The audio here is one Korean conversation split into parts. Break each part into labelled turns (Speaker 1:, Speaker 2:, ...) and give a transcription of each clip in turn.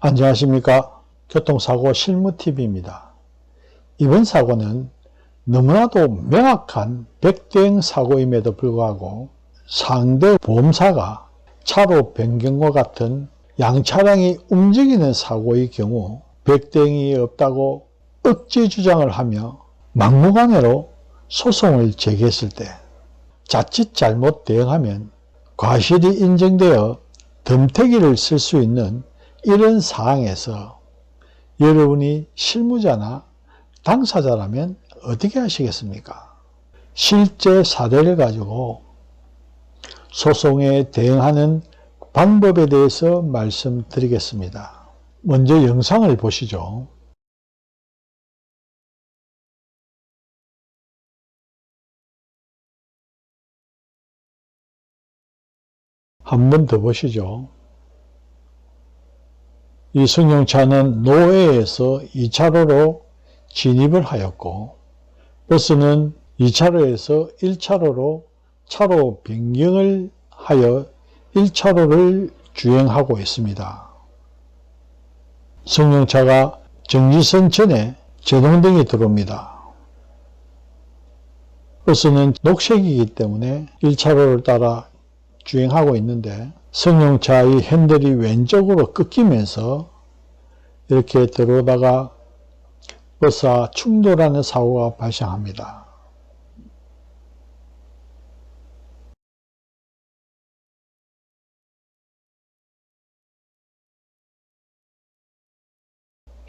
Speaker 1: 안녕하십니까. 교통사고 실무TV입니다. 이번 사고는 너무나도 명확한 백대행 사고임에도 불구하고 상대 보험사가 차로 변경과 같은 양차량이 움직이는 사고의 경우 백대행이 없다고 억지 주장을 하며 막무가내로 소송을 제기했을 때 자칫 잘못 대응하면 과실이 인정되어 덤태기를 쓸 수 있는 이런 사항에서 여러분이 실무자나 당사자라면 어떻게 하시겠습니까? 실제 사례를 가지고 소송에 대응하는 방법에 대해서 말씀드리겠습니다. 먼저 영상을 보시죠. 한 번 더 보시죠. 이 승용차는 노회에서 2차로로 진입을 하였고 버스는 2차로에서 1차로로 차로 변경을 하여 1차로를 주행하고 있습니다. 승용차가 정지선 전에 제동등이 들어옵니다. 버스는 녹색이기 때문에 1차로를 따라 주행하고 있는데 승용차의 핸들이 왼쪽으로 꺾이면서 이렇게 들어오다가 버스와 충돌하는 사고가 발생합니다.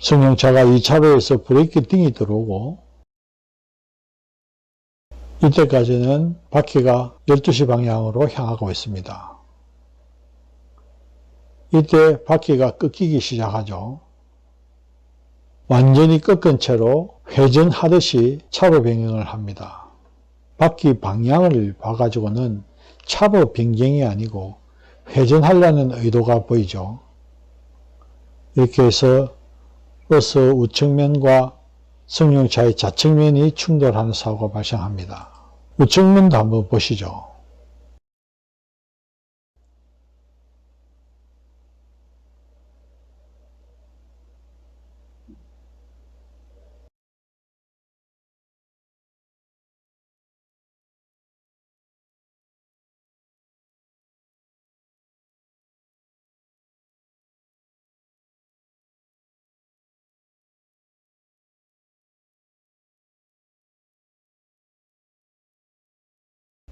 Speaker 1: 승용차가 2차로에서 브레이크 등이 들어오고 이때까지는 바퀴가 12시 방향으로 향하고 있습니다. 이때 바퀴가 꺾이기 시작하죠. 완전히 꺾은 채로 회전하듯이 차로 변경을 합니다. 바퀴 방향을 봐가지고는 차로 변경이 아니고 회전하려는 의도가 보이죠. 이렇게 해서 버스 우측면과 승용차의 좌측면이 충돌하는 사고가 발생합니다. 우측면도 한번 보시죠.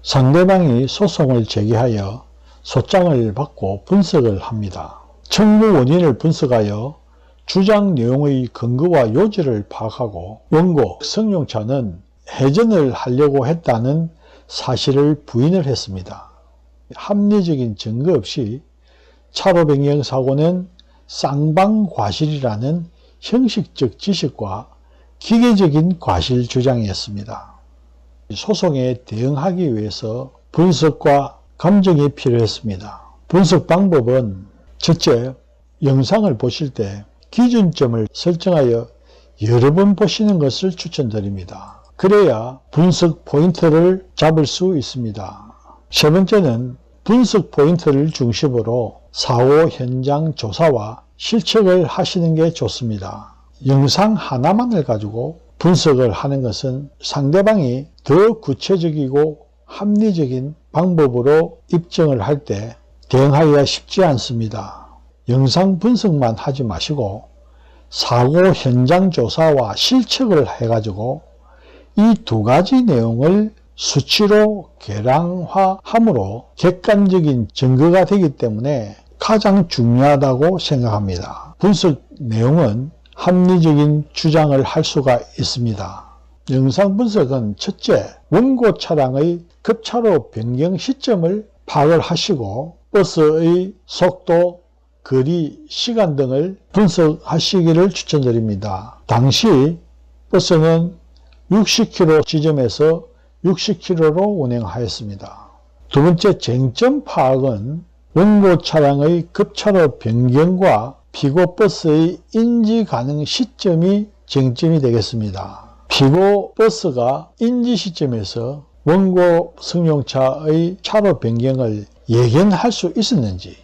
Speaker 1: 상대방이 소송을 제기하여 소장을 받고 분석을 합니다. 청구 원인을 분석하여 주장 내용의 근거와 요지를 파악하고 원고 승용차는 회전을 하려고 했다는 사실을 부인을 했습니다. 합리적인 증거 없이 차로 변경 사고는 쌍방과실이라는 형식적 지식과 기계적인 과실 주장이었습니다. 소송에 대응하기 위해서 분석과 감정이 필요했습니다. 분석 방법은 첫째, 영상을 보실 때 기준점을 설정하여 여러 번 보시는 것을 추천드립니다. 그래야 분석 포인트를 잡을 수 있습니다. 세 번째는 분석 포인트를 중심으로 사고 현장 조사와 실측을 하시는 게 좋습니다. 영상 하나만을 가지고 분석을 하는 것은 상대방이 더 구체적이고 합리적인 방법으로 입증을 할 때 대응하기가 쉽지 않습니다. 영상 분석만 하지 마시고 사고 현장 조사와 실측을 해가지고 이 두 가지 내용을 수치로 계량화함으로 객관적인 증거가 되기 때문에 가장 중요하다고 생각합니다. 분석 내용은 합리적인 주장을 할 수가 있습니다. 영상 분석은 첫째, 원고 차량의 급차로 변경 시점을 파악을 하시고 버스의 속도, 거리, 시간 등을 분석하시기를 추천드립니다. 당시 버스는 60km 지점에서 60km로 운행하였습니다. 두 번째, 쟁점 파악은 원고 차량의 급차로 변경과 피고 버스의 인지 가능 시점이 쟁점이 되겠습니다. 피고 버스가 인지 시점에서 원고 승용차의 차로 변경을 예견할 수 있었는지,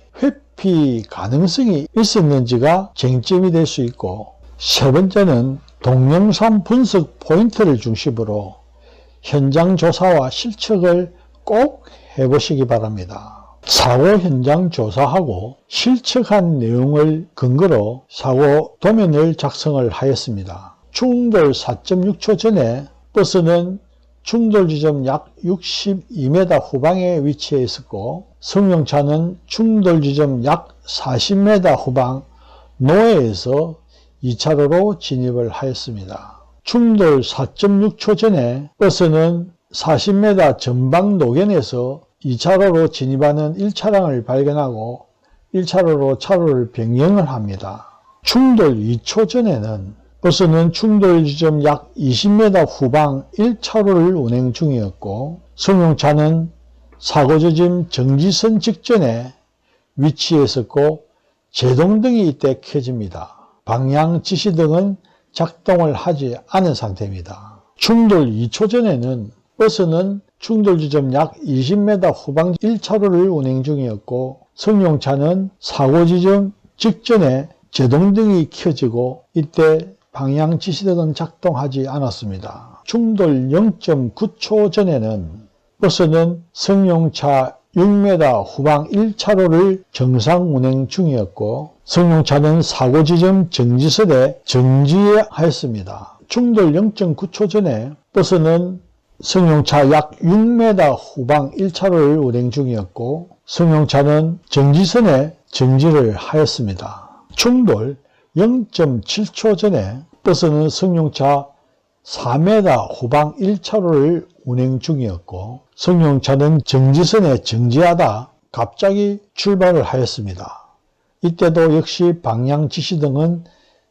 Speaker 1: 회피 가능성이 있었는지가 쟁점이 될 수 있고, 세 번째는 동영상 분석 포인트를 중심으로 현장 조사와 실측을 꼭 해보시기 바랍니다. 사고 현장 조사하고 실측한 내용을 근거로 사고 도면을 작성을 하였습니다. 충돌 4.6초 전에 버스는 충돌 지점 약 62m 후방에 위치해 있었고, 승용차는 충돌 지점 약 40m 후방 노회에서 2차로로 진입을 하였습니다. 충돌 4.6초 전에 버스는 40m 전방 노견에서 2차로로 진입하는 1차량을 발견하고 1차로로 차로를 변경을 합니다. 충돌 2초 전에는 버스는 충돌 지점 약 20m 후방 1차로를 운행 중이었고, 승용차는 사고 지점 정지선 직전에 위치해 있었고 제동등이 이때 켜집니다. 방향 지시등은 작동을 하지 않은 상태입니다. 충돌 2초 전에는 버스는 충돌 지점 약 20m 후방 1차로를 운행 중이었고, 승용차는 사고 지점 직전에 제동등이 켜지고 이때 방향 지시등은 작동하지 않았습니다. 충돌 0.9초 전에는 버스는 승용차 6m 후방 1차로를 정상 운행 중이었고, 승용차는 사고 지점 정지선에 정지하였습니다. 충돌 0.9초 전에 버스는 승용차 약 6m 후방 1차로를 운행 중이었고, 승용차는 정지선에 정지를 하였습니다. 충돌 0.7초 전에 버스는 승용차 4m 후방 1차로를 운행 중이었고, 승용차는 정지선에 정지하다 갑자기 출발을 하였습니다. 이때도 역시 방향 지시등은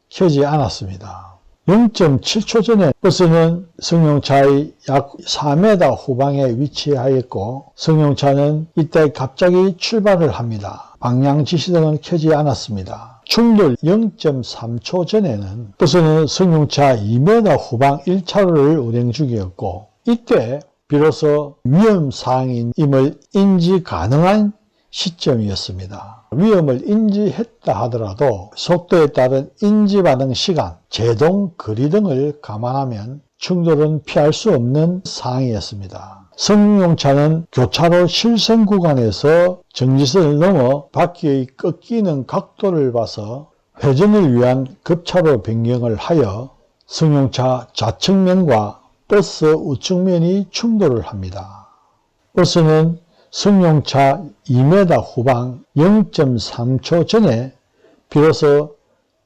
Speaker 1: 켜지 않았습니다. 0.7초 전에 버스는 승용차의 약 4m 후방에 위치하였고, 승용차는 이때 갑자기 출발을 합니다. 방향 지시등은 켜지 않았습니다. 충돌 0.3초 전에는 버스는 승용차 2m 후방 1차로를 운행 중이었고, 이때 비로소 위험사항임을 인지 가능한 시점이었습니다. 위험을 인지했다 하더라도 속도에 따른 인지반응 시간, 제동, 거리 등을 감안하면 충돌은 피할 수 없는 사항이었습니다. 승용차는 교차로 실선 구간에서 정지선을 넘어 바퀴의 꺾이는 각도를 봐서 회전을 위한 급차로 변경을 하여 승용차 좌측면과 버스 우측면이 충돌을 합니다. 버스는 승용차 2m 후방 0.3초 전에 비로소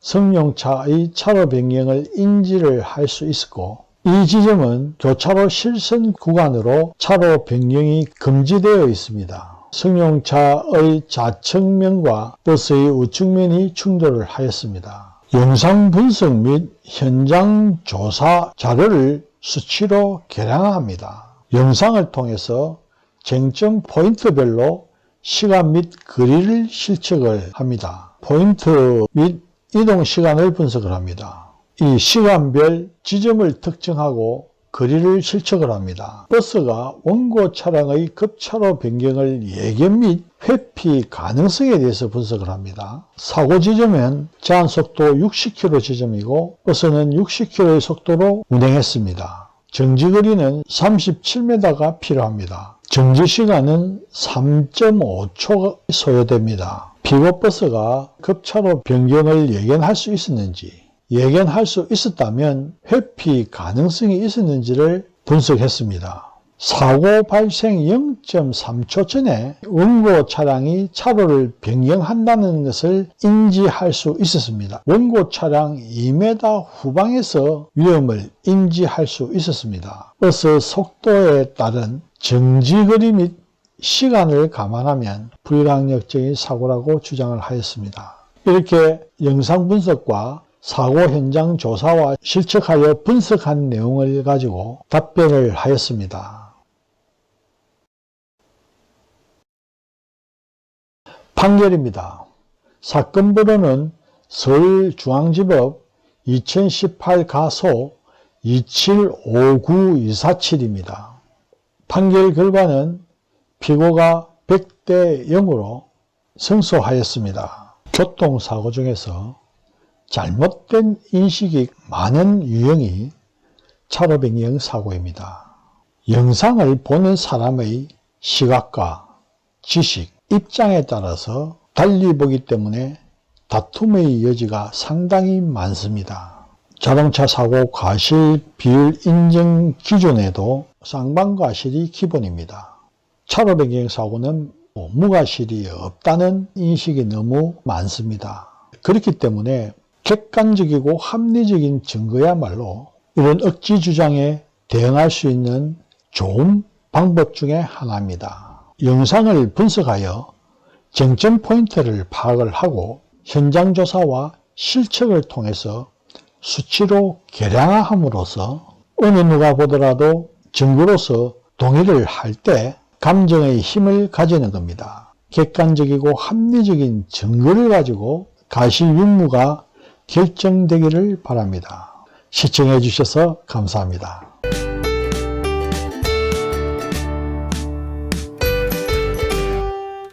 Speaker 1: 승용차의 차로 변경을 인지를 할 수 있었고, 이 지점은 교차로 실선 구간으로 차로 변경이 금지되어 있습니다. 승용차의 좌측면과 버스의 우측면이 충돌을 하였습니다. 영상 분석 및 현장 조사 자료를 수치로 계량합니다. 영상을 통해서 쟁점 포인트별로 시간 및 거리를 실측을 합니다. 포인트 및 이동 시간을 분석을 합니다. 이 시간별 지점을 특정하고 거리를 실측을 합니다. 버스가 원고 차량의 급차로 변경을 예견 및 회피 가능성에 대해서 분석을 합니다. 사고 지점은 제한속도 60km 지점이고 버스는 60km의 속도로 운행했습니다. 정지거리는 37m가 필요합니다. 정지시간은 3.5초가 소요됩니다. 피고버스가 급차로 변경을 예견할 수 있었는지, 예견할 수 있었다면 회피 가능성이 있었는지를 분석했습니다. 사고 발생 0.3초 전에 원고 차량이 차로를 변경한다는 것을 인지할 수 있었습니다. 원고 차량 2m 후방에서 위험을 인지할 수 있었습니다. 버스 속도에 따른 정지거리 및 시간을 감안하면 불강력적인 사고라고 주장을 하였습니다. 이렇게 영상 분석과 사고 현장 조사와 실측하여 분석한 내용을 가지고 답변을 하였습니다. 판결입니다. 사건 번호는 서울중앙지법 2018 가소 2759247입니다. 판결 결과는 피고가 100대 0으로 성소하였습니다. 교통사고 중에서 잘못된 인식이 많은 유형이 차로 변경 사고입니다. 영상을 보는 사람의 시각과 지식, 입장에 따라서 달리 보기 때문에 다툼의 여지가 상당히 많습니다. 자동차 사고 과실 비율 인정 기준에도 쌍방과실이 기본입니다. 차로 변경 사고는 무과실이 없다는 인식이 너무 많습니다. 그렇기 때문에 객관적이고 합리적인 증거야말로 이런 억지 주장에 대응할 수 있는 좋은 방법 중에 하나입니다. 영상을 분석하여 쟁점 포인트를 파악을 하고 현장 조사와 실측을 통해서 수치로 계량함으로써 어느 누가 보더라도 증거로서 동의를 할 때 감정의 힘을 가지는 겁니다. 객관적이고 합리적인 증거를 가지고 과실 유무가 결정되기를 바랍니다. 시청해 주셔서 감사합니다.